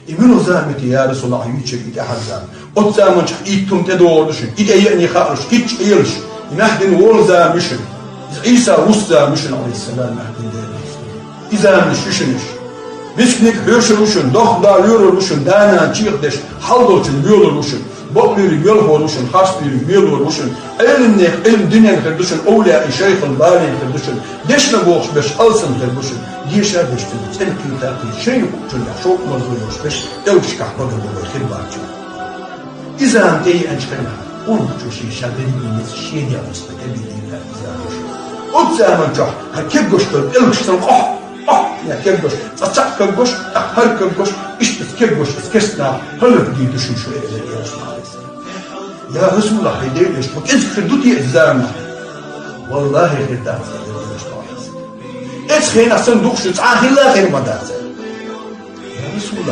İmin o zahmeti ya Resulallah yüçek ite hazan. Ot zaman çık ittum te doğurduşun. İte yeğeni xarış, hiç eğiliş. Mehdin oğul zahmışın. İsa Rus zahmışın aleyhisselam mehdin değerlisin. İzahmış, düşünüş. Bisknik hürşürmüşün, dohlar yorulmuşun, dana çiğdeş, haldolçun yolurmuşun. Bokluğun yol olmuşun, hasbiyun yol olmuşun. Elinle ilim dünyanın kırdışın, oğla-i şeyhın bâlin kırdışın. Deşme boğuş beş alsın kırdışın. Dişer deştin, sen kıyıtatı şey yokçun ya, çok mazguluş beş, evş kahbalı bolu khirbarçı. İzahım teyi ençkırma, onun çoğu şaderi bilmesi şey diyalısında kebildiğinler izahmış. O zaman çok, keb goştur, elmişsin, ya keb goş, saçak keb goş, her keb goş, işte keb goş, kesna, hırıp diye düşün şu evleri yarışma. Ya Resulullah haydeyiş, bu kez kırdı diye izahım. Vallahi hırda Es khayna sanduq shu ahilla khayr madar. Ya Resulullah